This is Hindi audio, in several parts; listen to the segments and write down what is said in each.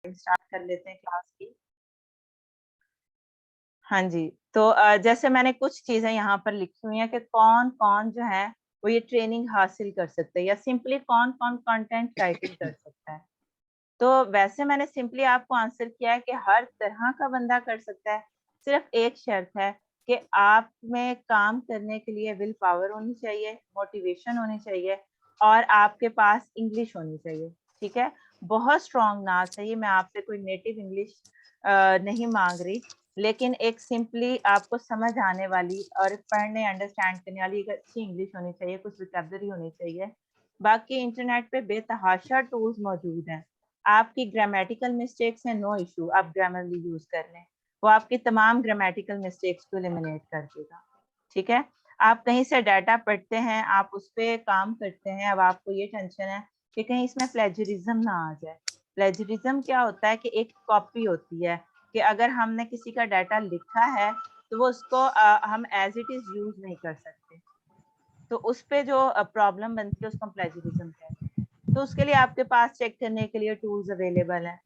स्टार्ट कर लेते हैं क्लास की। हाँ जी, तो जैसे मैंने कुछ चीज़ें यहाँ पर लिखी हुई हैं कि कौन-कौन जो है वो ये ट्रेनिंग हासिल कर सकते हैं या सिंपली कौन-कौन कंटेंट राइटिंग कर सकता है। तो वैसे मैंने सिंपली आपको आंसर किया है कि हर तरह का बंदा कर सकता है। सिर्फ़ एक शर्त है कि आप में काम करने के लिए विल पावर होनी चाहिए, मोटिवेशन होनी चाहिए और आपके पास इंग्लिश होनी चाहिए, ठीक है? बहुत स्ट्रॉन्ग ना सही, मैं आपसे कोई नेटिव इंग्लिश नहीं माँग रही, लेकिन एक सिंपली आपको समझ आने वाली और पढ़ने, अंडरस्टैंड करने वाली एक अच्छी इंग्लिश होनी चाहिए, कुछ वोकैब्युलरी होनी चाहिए। बाकी इंटरनेट पे बेतहाशा टूल्स मौजूद हैं। आपकी ग्रामेटिकल मिस्टेक्स हैं, नो इश्यू, आप ग्रामरली यूज़ कर लें। वो आपकी तमाम ग्रामेटिकल मिस्टेक्स को एलिमिनेट कर देगा, ठीक है? आप कहीं से डाटा पढ़ते हैं, आप उस पे काम करते हैं, अब आपको ये टेंशन है कि कहीं इसमें प्लेजरिज़्म ना आ जाए। प्लेजरिज़्म क्या होता है कि एक कॉपी होती है कि अगर हमने किसी का डाटा लिखा है, तो वो उसको हम एज़ इट इज़ यूज़ नहीं कर सकते। तो उस पे जो प्रॉब्लम बनती है उसको हम प्लेजरिज़्म कहते हैं। तो उसके लिए आपके पास चेक करने के लिए टूल्स अवेलेबल हैं।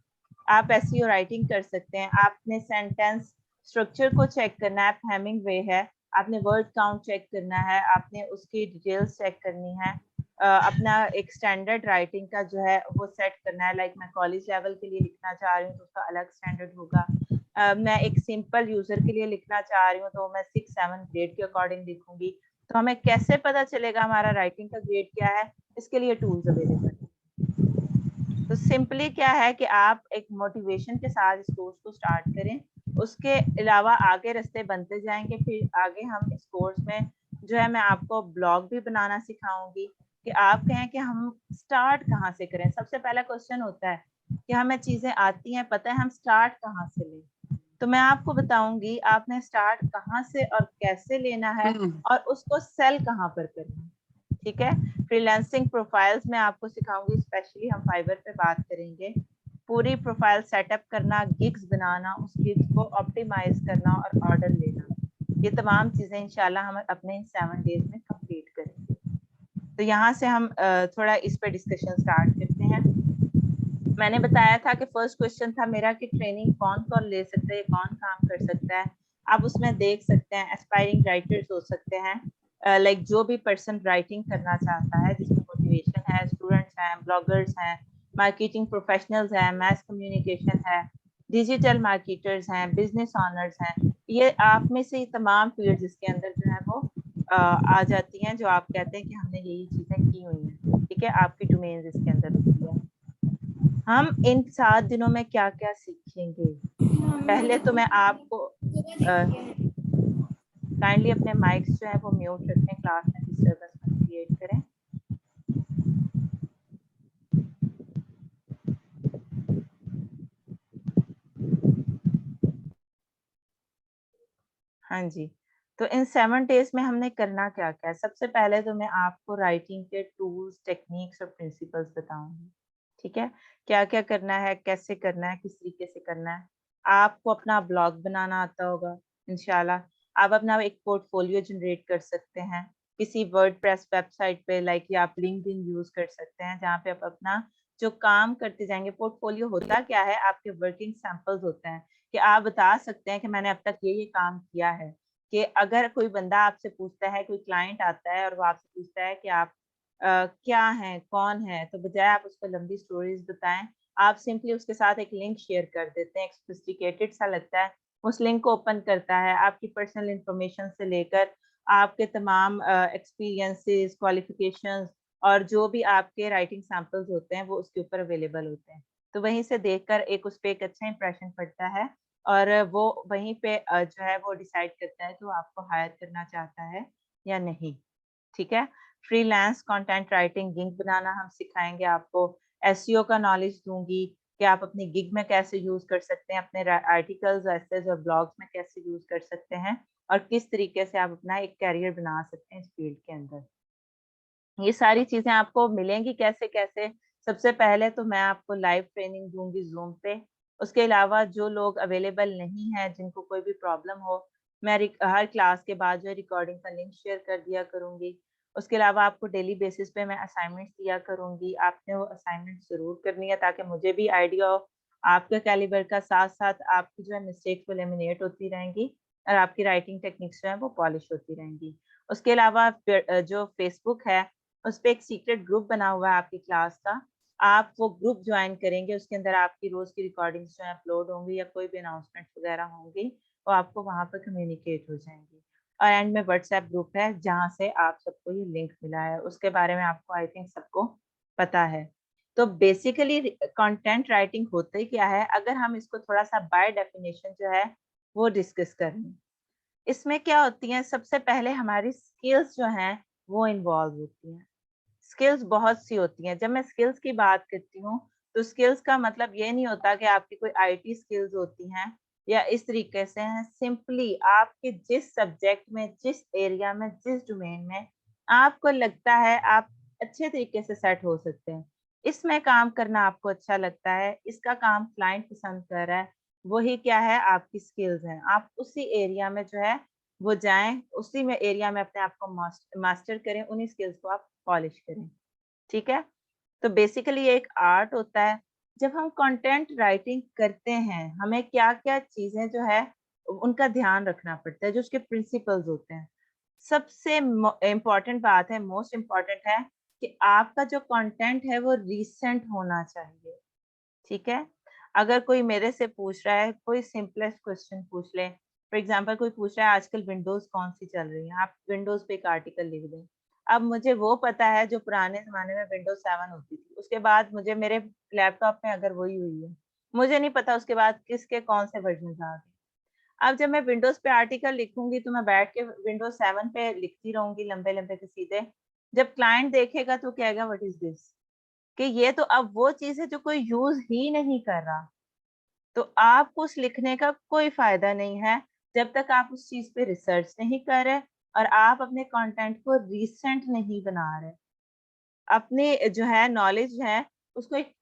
आप एसईओ राइटिंग कर सकते हैं, आपने सेंटेंस स्ट्रक्चर को चेक करना है, हेमिंगवे है, आपने वर्ड काउंट चेक करना है, आपने उसकी डिटेल्स चेक करनी है। अपना एक स्टैंडर्ड राइटिंग का जो है वो सेट करना है, लाइक मैं कॉलेज लेवल के लिए लिखना चाह रही हूँ तो उसका अलग स्टैंडर्ड होगा। मैं एक सिंपल यूज़र के लिए लिखना चाह रही हूँ तो मैं 6-7 ग्रेड के अकॉर्डिंग लिखूँगी। तो हमें कैसे पता चलेगा हमारा राइटिंग का ग्रेड क्या है? इसके लिए टूल्स अवेलेबल हैं। तो सिंपली क्या है कि आप एक मोटिवेशन के साथ इस कोर्स को स्टार्ट करें। उसके अलावा आगे रास्ते बनते जाएँगे, फिर आगे हम इस कोर्स में जो है मैं आपको ब्लॉग भी बनाना सिखाऊँगी कि आप कहें कि हम स्टार्ट कहाँ से करें? सबसे पहला क्वेश्चन होता है कि हमें चीज़ें आती हैं, पता है हम स्टार्ट कहाँ से लें? तो मैं आपको बताऊँगी आपने स्टार्ट कहाँ से और कैसे लेना है और उसको सेल कहाँ पर करना है, ठीक है? फ्रीलांसिंग प्रोफाइल्स मैं आपको सिखाऊँगी, स्पेशली हम फाइवर पे बात करेंगे। पूरी प्रोफाइल सेटअप करना, गिग्स बनाना, उस गिग्स को ऑप्टिमाइज़ करना और ऑर्डर लेना। ये तमाम चीज़ें इंशाल्लाह हम अपने इन 7 डेज़ में कंप्लीट करेंगे। तो यहाँ से हम थोड़ा इस पे डिस्कशन स्टार्ट करते हैं। मैंने बताया था कि फर्स्ट क्वेश्चन था मेरा कि ट्रेनिंग कौन-कौन ले सकता है, कौन काम कर सकता है। आप उसमें देख सकते हैं एस्पायरिंग राइटर्स हो सकते हैं, लाइक जो भी पर्सन राइटिंग करना चाहता है, जिसमें मोटिवेशन है, स्टूडेंट्स हैं, ब्लॉगर्स हैं, मार्केटिंग प्रोफेशनल्स हैं, मास कम्युनिकेशन है, डिजिटल मार्केटर्स हैं, बिज़नेस ओनर्स हैं। ये आप में से ये तमाम फील्ड्स इसके अंदर जो है वो आ जाती हैं, जो आप कहते हैं कि हमने यही चीज़ें की हुई हैं, ठीक है? आपकी डोमेन्स इसके अंदर होती है। हम इन 7 दिनों में क्या-क्या सीखेंगे? पहले तो मैं आपको काइंडली अपने माइक्स जो है वो म्यूट रखें, क्लास में डिस्टर्बेंस मत क्रिएट करें। हाँ जी, तो इन 7 डेज़ में हमने करना क्या-क्या है? सबसे पहले तो मैं आपको राइटिंग के टूल्स, टेक्निक्स और प्रिंसिपल्स बताऊँगी, ठीक है? क्या-क्या करना है, कैसे करना है, किस तरीके से करना है। आपको अपना ब्लॉग बनाना आता होगा इंशाल्लाह। आप अपना एक पोर्टफोलियो जनरेट कर सकते हैं, किसी वर्डप्रेस वेबसाइट पे लाइक या आप लिंक्डइन यूज़ कर सकते हैं, जहाँ पे आप अपना जो काम करते जाएँगे पोर्टफोलियो होता क्या है? आपके वर्किंग सैंपल्स होते हैं। कि आप बता सकते हैं कि मैंने अब तक ये काम किया है। कि अगर कोई बंदा आपसे पूछता है, कोई क्लाइंट आता है और वो आपसे पूछता है कि आप क्या हैं, कौन हैं? तो बजाय आप उसको लंबी स्टोरीज़ बताएँ, आप सिंपली उसके साथ एक लिंक शेयर कर देते हैं, एक सोफिस्टिकेटेड सा लगता है। उस लिंक को ओपन करता है, आपकी पर्सनल इन्फॉर्मेशन से लेकर आपके तमाम एक्सपीरियंसेस, क्वालिफ़िकेशंस और जो भी आपके राइटिंग सैंपल्स होते हैं, वो उसके ऊपर अवेलेबल होते हैं। तो वहीं से देखकर एक उस पे एक अच्छा इंप्रेशन पड़ता है और वो वहीं पे जो है वो डिसाइड करता है कि वो आपको हायर करना चाहता है या नहीं, ठीक है? फ्रीलांस कंटेंट राइटिंग गिग बनाना हम सिखाएँगे आपको, एसईओ का नॉलेज दूँगी कि आप अपनी गिग में कैसे यूज़ कर सकते हैं, अपने आर्टिकल्स, एसेज और ब्लॉग्स में कैसे यूज़ कर सकते हैं और किस तरीके से आप अपना एक करियर बना सकते हैं इस फील्ड के अंदर। ये सारी चीज़ें आपको मिलेंगी कैसे-कैसे? सबसे पहले तो मैं आपको लाइव ट्रेनिंग दूँगी ज़ूम पे। उसके अलावा जो लोग अवेलेबल नहीं हैं, जिनको कोई भी प्रॉब्लम हो, मैं हर क्लास के बाद जो है रिकॉर्डिंग का लिंक शेयर कर दिया करूँगी। उसके अलावा आपको डेली बेसिस पे मैं असाइनमेंट्स दिया करूँगी। आपने वो असाइनमेंट ज़रूर करनी है ताकि मुझे भी आइडिया हो आपके कैलिबर का, साथ साथ आपकी जो है मिस्टेक्स वो एलिमिनेट होती रहेंगी और आपकी राइटिंग टेक्निक्स जो है वो पॉलिश होती रहेंगी। उसके अलावा जो फेसबुक है उस पे एक सीक्रेट ग्रुप बना हुआ है आपकी क्लास का, आप वो ग्रुप ज्वाइन करेंगे, उसके अंदर आपकी रोज की रिकॉर्डिंग्स जो है अपलोड होंगी या कोई भी अनाउंसमेंट वगैरह होंगी वो आपको वहां पर कम्युनिकेट हो जाएंगी। और एंड में व्हाट्सएप ग्रुप है जहाँ से आप सबको ये लिंक मिला है, उसके बारे में आपको आई थिंक सबको पता है। तो बेसिकली कंटेंट राइटिंग होता ही क्या है, अगर हम इसको थोड़ा सा बाय डेफिनेशन जो है वो डिस्कस करें, इसमें क्या होती है, सबसे पहले हमारी स्किल्स जो हैं वो इन्वॉल्व होती हैं। स्किल्स बहुत सी होती हैं। जब मैं स्किल्स की बात करती हूँ तो स्किल्स का मतलब ये नहीं होता कि आपकी कोई आईटी स्किल्स होती हैं या इस तरीके से हैं। सिंपली आपके जिस सब्जेक्ट में, जिस एरिया में, जिस डोमेन में आपको लगता है आप अच्छे तरीके से सेट हो सकते हैं, इसमें काम करना आपको अच्छा लगता है, इसका काम क्लाइंट पसंद कर रहा है, वही क्या है, आपकी स्किल्स हैं। आप उसी एरिया में जो है वो जाएं, उसी में एरिया में अपने आप को मास्टर करें, उन्हीं स्किल्स को आप पॉलिश करें। ठीक है? तो बेसिकली ये एक आर्ट होता है। जब हम कंटेंट राइटिंग करते हैं, हमें क्या-क्या चीज़ें जो है उनका ध्यान रखना पड़ता है, जो उसके प्रिंसिपल्स होते हैं। सबसे इम्पोर्टेंट बात है, मोस्ट इम्पोर्टेंट है कि आपका जो कंटेंट है वो रीसेंट होना चाहिए। ठीक है? अगर कोई मेरे से पूछ रहा है, कोई सिंपलेस्ट क्वेश्चन पूछ ले, फॉर एग्जांपल कोई पूछ रहा है आजकल विंडोज़ कौन-सी चल रही है, आप विंडोज़ पे एक आर्टिकल लिख दें। अब मुझे वो पता है जो पुराने ज़माने में विंडोज़ 7 होती थी, उसके बाद मुझे मेरे लैपटॉप में अगर वही हुई है, मुझे नहीं पता उसके बाद किसके कौन से वर्ज़न्स आ गए। अब जब मैं विंडोज़ पे आर्टिकल लिखूँगी तो मैं बैठ के विंडोज़ 7 पे लिखती रहूँगी लंबे-लंबे के सीधे। जब क्लाइंट देखेगा तो कहेगा व्हाट इज़ दिस? कि ये तो अब वो चीज़ है जो कोई यूज़ ही नहीं कर रहा। तो आपको उस लिखने का कोई फ़ायदा नहीं है, जब तक आप उस चीज़ पे रिसर्च नहीं कर रहे और आप अपने कंटेंट को रीसेंट नहीं बना रहे। अपनी जो है नॉलेज है उसको एक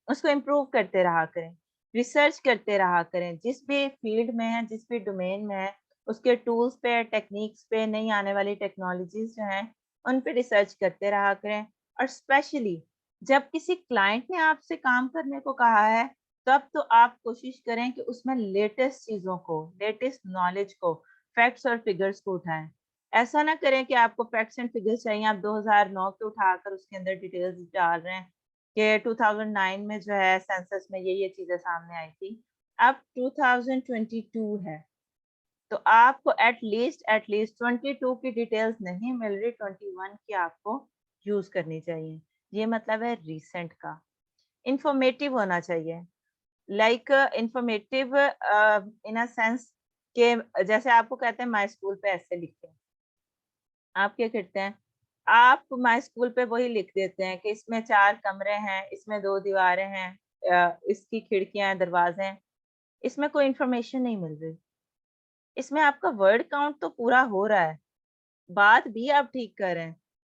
उसको इम्प्रूव करते रहा करें, रिसर्च करते रहा करें। जिस भी फील्ड में है, जिस भी डोमेन में है, उसके टूल्स पे, टेक्निक्स पे, नई आने वाली टेक्नोलॉजीज़ जो हैं, उन पे रिसर्च करते रहा करें। और स्पेशली जब किसी क्लाइंट ने आपसे काम करने को कहा है, तब तो आप कोशिश करें कि उसमें लेटेस्ट चीज़ों को, लेटेस्ट नॉलेज को, फैक्ट्स और फिगर्स को उठाएँ। ऐसा ना करें कि आपको फैक्ट्स एंड फिगर्स चाहिए, आप 2009 के उठाकर उसके अंदर डिटेल्स डाल रहे हैं कि 2009 में जो है सेंसस में ये चीज़ें सामने आई थी। अब 2022 है, तो आपको एट लीस्ट 22 की डिटेल्स नहीं मिल रही, 21 की आपको यूज़ करनी चाहिए। ये मतलब है रीसेंट का। इन्फॉर्मेटिव होना चाहिए, like informative in a sense कि जैसे आपको कहते हैं माय स्कूल पे ऐसे लिखें। आप क्या करते हैं? आप माय स्कूल पे वही लिख देते हैं कि इसमें 4 कमरे हैं, इसमें 2 दीवारें हैं, इसकी खिड़कियाँ हैं, दरवाज़े हैं। इसमें कोई इन्फॉर्मेशन नहीं मिल रही। इसमें आपका वर्ड काउंट तो पूरा हो रहा है, बात भी आप ठीक कर रहे हैं,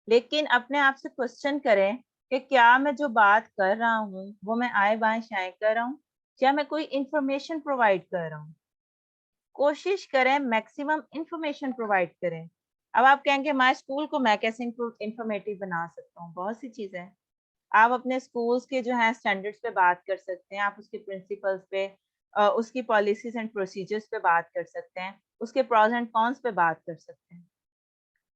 लेकिन अपने आप से क्वेश्चन करें कि क्या मैं जो बात कर रहा हूँ, वो मैं आएँ-बाएँ शाएँ कर रहा हूँ? क्या मैं कोई इन्फॉर्मेशन प्रोवाइड कर रहा हूँ? कोशिश करें मैक्सिमम इन्फॉर्मेशन प्रोवाइड करें। अब आप कहेंगे माय स्कूल को मैं कैसे इन्फॉर्मेटिव बना सकता हूँ? बहुत सी चीज़ें हैं। आप अपने स्कूल्स के जो हैं स्टैंडर्ड्स पे बात कर सकते हैं, आप उसके प्रिंसिपल्स पे उसकी पॉलिसीज़ एंड प्रोसीजर्स पे बात कर सकते हैं, उसके प्रोस एंड कॉन्स पे बात कर सकते हैं,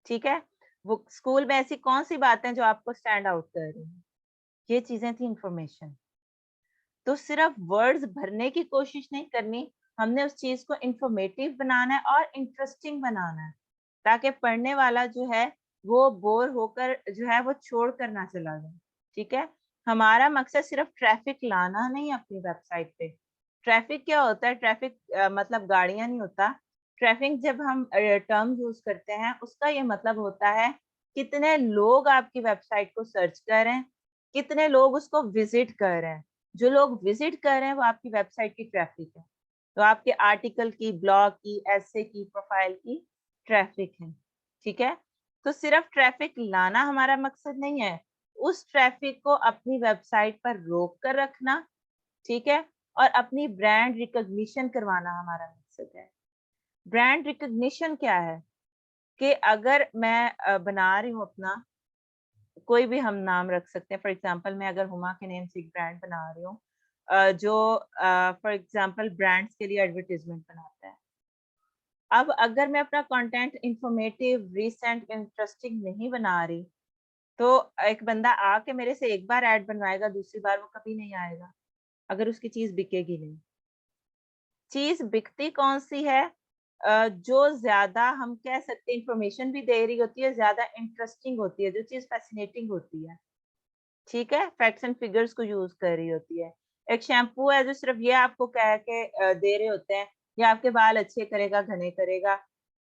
ठीक है? वो स्कूल में ऐसी कौन-सी बातें हैं जो आपको स्टैंड आउट कर रही हैं? ये चीज़ें थी इन्फॉर्मेशन। तो सिर्फ वर्ड्स भरने की कोशिश नहीं करनी, हमने उस चीज़ को इन्फॉर्मेटिव बनाना है और इंटरेस्टिंग बनाना है, ताकि पढ़ने वाला जो है, वो बोर होकर जो है वो छोड़ कर ना चला जाए, ठीक है? हमारा मकसद सिर्फ ट्रैफिक लाना नहीं है अपनी वेबसाइट पे। ट्रैफिक क्या होता है? ट्रैफिक मतलब गाड़ियाँ नहीं होता। ट्रैफिक जब हम टर्म यूज़ करते हैं, उसका ये मतलब होता है, कितने लोग आपकी वेबसाइट को सर्च कर रहे हैं, कितने लोग उसको विज़िट कर रहे हैं। जो लोग विज़िट कर रहे हैं वो आपकी वेबसाइट की ट्रैफ़िक है। तो आपके आर्टिकल की, ब्लॉग की, एसे की, प्रोफ़ाइल की ट्रैफ़िक है, ठीक है? तो सिर्फ़ ट्रैफ़िक लाना हमारा मकसद नहीं है, उस ट्रैफ़िक को अपनी वेबसाइट पर रोक कर रखना, ठीक है? और अपनी ब्रांड रिकॉग्निशन करवाना हमारा मकसद है। ब्रांड रिकॉग्निशन क्या है? कि अगर मैं बना रही हूँ अपना, कोई भी हम नाम रख सकते हैं, फॉर एग्ज़ाम्पल मैं अगर हुमा के नेम से एक ब्रांड बना रही हूँ, जो फॉर एग्जांपल ब्रांड्स के लिए एडवर्टाइजमेंट बनाता है। अब अगर मैं अपना कंटेंट इंफॉर्मेटिव, रीसेंट, इंटरेस्टिंग नहीं बना रही, तो एक बंदा आके मेरे से एक बार ऐड बनवाएगा, दूसरी बार वो कभी नहीं आएगा, अगर उसकी चीज़ बिकेगी नहीं। चीज़ बिकती कौन-सी है? जो ज़्यादा हम कह सकते हैं इन्फॉर्मेशन भी दे रही होती है, ज़्यादा इंटरेस्टिंग होती है, जो चीज़ fascinating होती है, ठीक है? फैक्ट्स एंड फिगर्स को यूज़ कर रही होती है। एक शैम्पू है जो सिर्फ़ ये आपको कह के दे रहे होते हैं, ये आपके बाल अच्छे करेगा, घने करेगा।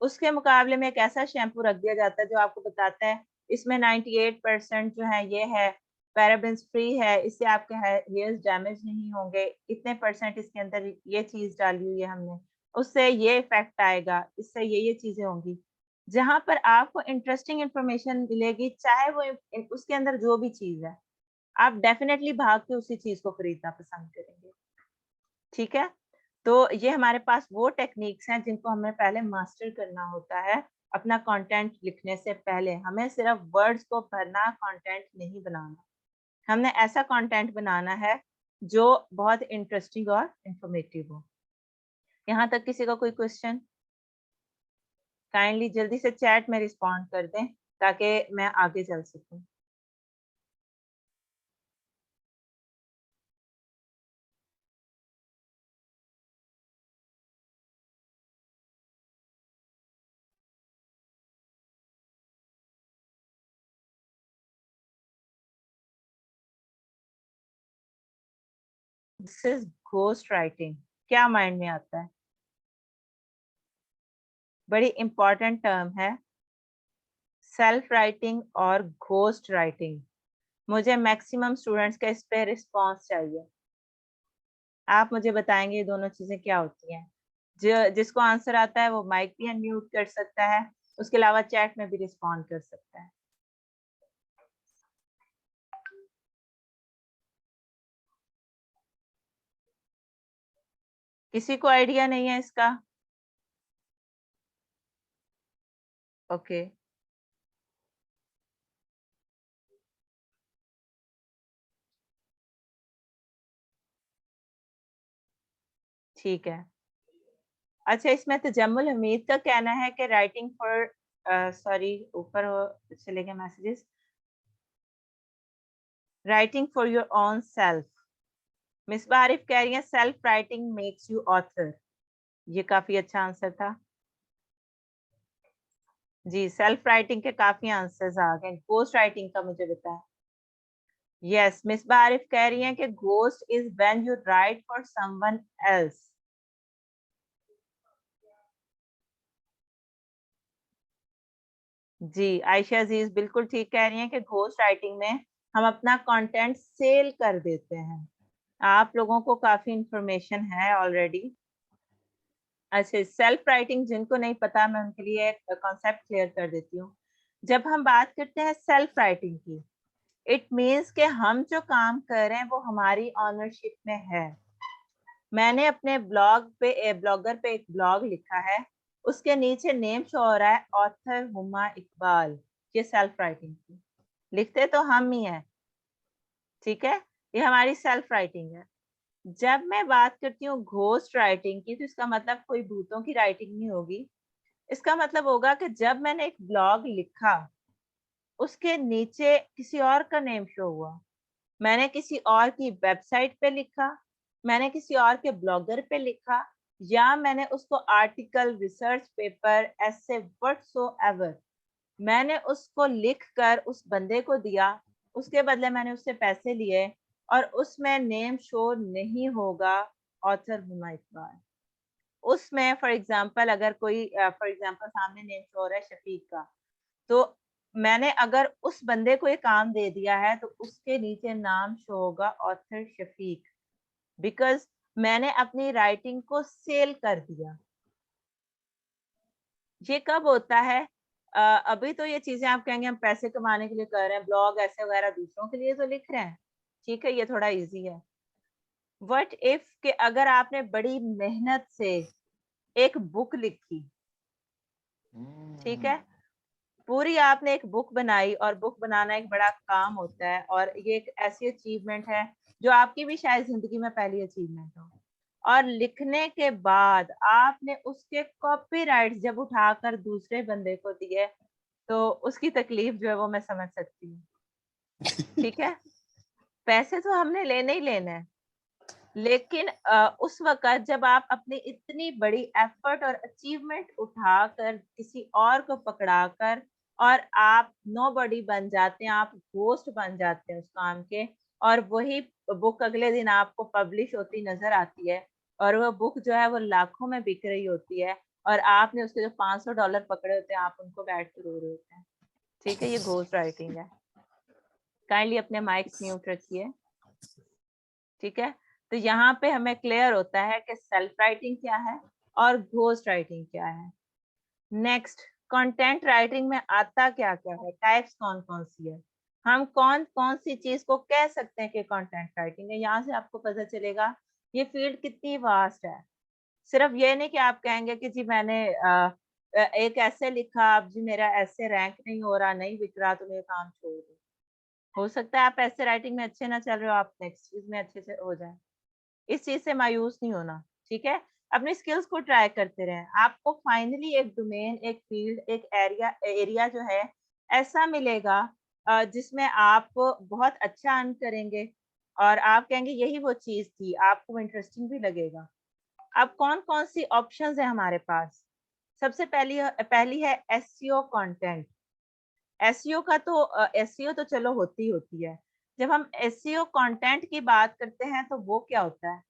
उसके मुकाबले में एक ऐसा शैम्पू रख दिया जाता है जो आपको बताता है, इसमें 98% जो है ये है, पैराबेन्स फ्री है, इससे आपके हेयर्स डैमेज नहीं होंगे, इतने परसेंट इसके अंदर ये चीज़ डाली हुई है हमने, उससे ये इफ़ेक्ट आएगा, इससे ये चीज़ें होंगी। जहाँ पर आपको इंटरेस्टिंग इन्फॉर्मेशन मिलेगी, चाहे वो उसके अंदर जो भी चीज़ है, आप डेफ़िनेटली भाग के उसी चीज़ को खरीदना पसंद करेंगे, ठीक है? तो ये हमारे पास वो टेक्निक्स हैं जिनको हमें पहले मास्टर करना होता है, अपना कंटेंट लिखने से पहले। हमें सिर्फ़ वर्ड्स को भरना, कंटेंट नहीं बनाना। हमने ऐसा कंटेंट बनाना है जो बहुत इंटरेस्टिंग और इन्फॉर्मेटिव हो। यहाँ तक किसी का कोई क्वेश्चन? काइंडली जल्दी से चैट में रिस्पॉन्ड कर दें ताकि मैं आगे चल सकूँ। This is ghost writing. क्या माइंड में आता है? बड़ी इम्पोर्टेंट टर्म है, सेल्फ राइटिंग और घोस्ट राइटिंग। मुझे मैक्सिमम स्टूडेंट्स का इस पे रिस्पॉन्स चाहिए। आप मुझे बताएँगे ये दोनों चीज़ें क्या होती हैं? जिसको आंसर आता है वो माइक भी अनम्यूट कर सकता है, उसके अलावा चैट में भी रिस्पॉन्ड कर सकता है। किसी को आइडिया नहीं है इसका? ओके, ठीक है। अच्छा इसमें तजम्मुल हमीद का कहना है कि राइटिंग फॉर सॉरी ऊपर चले गए messages. Writing for your own self. Misbah Arif कह रही हैं self writing makes you author. ये काफ़ी अच्छा आंसर था। जी, सेल्फ राइटिंग के काफ़ी आंसर्स आ गए। घोस्ट राइटिंग का मुझे बताएँ। यस, मिसबा आरिफ कह रही हैं कि ghost is when you write for someone else. जी, आयशा अज़ीज़ बिल्कुल ठीक कह रही हैं कि घोस्ट राइटिंग में हम अपना कंटेंट सेल कर देते हैं। आप लोगों को काफ़ी इन्फॉर्मेशन है ऑलरेडी। अच्छा, सेल्फ राइटिंग जिनको नहीं पता मैं उनके लिए एक कॉन्सेप्ट क्लियर कर देती हूँ। जब हम बात करते हैं सेल्फ राइटिंग की, इट मीन्स कि हम जो काम कर रहे हैं वो हमारी ओनरशिप में है। मैंने अपने ब्लॉगर पे एक ब्लॉग लिखा है, उसके नीचे नेम शो हो रहा है ऑथर हुमा इकबाल। ये सेल्फ राइटिंग थी। लिखते तो हम ही हैं, ठीक है? ये हमारी सेल्फ राइटिंग है। जब मैं बात करती हूँ घोस्ट राइटिंग की तो इसका मतलब कोई भूतों की राइटिंग नहीं होगी। इसका मतलब होगा कि जब मैंने एक ब्लॉग लिखा, उसके नीचे किसी और का नेम शो हुआ। मैंने किसी और की वेबसाइट पे लिखा, मैंने किसी और के ब्लॉगर पे लिखा या मैंने उसको आर्टिकल, रिसर्च पेपर, एसे व्हाटसोएवर मैंने उसको लिख कर उस बंदे को दिया, उसके बदले मैंने उससे पैसे लिए और उसमें नेम शो नहीं होगा ऑथर हुमा इकबाल। उसमें फॉर एग्ज़ाम्पल अगर कोई फॉर एग्ज़ाम्पल सामने नेम शो हो रहा है शफ़ीक का, तो मैंने अगर उस बंदे को ये काम दे दिया है तो उसके नीचे नाम शो होगा ऑथर शफ़ीक बिकॉज़ मैंने अपनी राइटिंग को सेल कर दिया। ये कब होता है? अभी तो ये चीज़ें आप कहेंगे हम पैसे कमाने के लिए कर रहे हैं, ब्लॉग ऐसे वगैरह दूसरों के लिए तो लिख रहे हैं। ठीक है, ये थोड़ा ईज़ी है। व्हाट इफ कि अगर आपने बड़ी मेहनत से एक बुक लिखी, ठीक है? पूरी आपने एक बुक बनाई और बुक बनाना एक बड़ा काम होता है और ये एक ऐसी अचीवमेंट है जो आपकी भी शायद जिंदगी में पहली अचीवमेंट हो, और लिखने के बाद आपने उसके कॉपीराइट जब उठाकर दूसरे बंदे को दिए, तो उसकी तकलीफ जो है वो मैं समझ सकती हूँ। ठीक है? पैसे तो हमने लेने ही लेने हैं, लेकिन उस वक़्त जब आप अपनी इतनी बड़ी एफर्ट और अचीवमेंट उठाकर किसी और को पकड़ाकर और आप नोबडी बन जाते हैं, आप घोस्ट बन जाते हैं उस काम के, और वही बुक अगले दिन आपको पब्लिश होती नज़र आती है, और वो बुक जो है वो लाखों में बिक रही होती है, और आपने उसके जो $500 पकड़े होते हैं, आप उनको बैठ के रो रहे होते हैं। ठीक है? ये घोस्ट राइटिंग है। काइंडली अपने माइक्स म्यूट रखिए। ठीक है? तो यहाँ पे हमें क्लियर होता है कि सेल्फ राइटिंग क्या है और घोस्ट राइटिंग क्या है। नेक्स्ट, कंटेंट राइटिंग में आता क्या-क्या है, टाइप्स कौन-कौन सी है। हम कौन-कौन सी चीज़ को कह सकते हैं कि कंटेंट राइटिंग है, यहाँ से आपको पता चलेगा ये फील्ड कितनी वास्ट है। सिर्फ ये नहीं कि आप कहेंगे कि जी मैंने एक ऐसे लिखा, अब जी मेरा ऐसे रैंक नहीं हो रहा, नहीं बिक रहा, तो मैं ये काम छोड़ दूँ। हो सकता है आप ऐसे राइटिंग में अच्छे ना चल रहे हो, आप नेक्स्ट चीज़ में अच्छे से हो जाएँ। इस चीज़ से मायूस नहीं होना, ठीक है? अपने स्किल्स को ट्राई करते रहें। आपको फाइनली एक डोमेन, एक फील्ड, एक एरिया एरिया जो है, ऐसा मिलेगा जिसमें आप बहुत अच्छा अर्न करेंगे और आप कहेंगे यही वो चीज़ थी, आपको इंटरेस्टिंग भी लगेगा। अब कौन-कौन सी ऑप्शंस हैं हमारे पास? सबसे पहली है एसईओ कंटेंट। एसईओ का तो एसईओ तो चलो होती ही होती है। जब हम एसईओ कंटेंट की बात करते हैं, तो वो क्या होता है?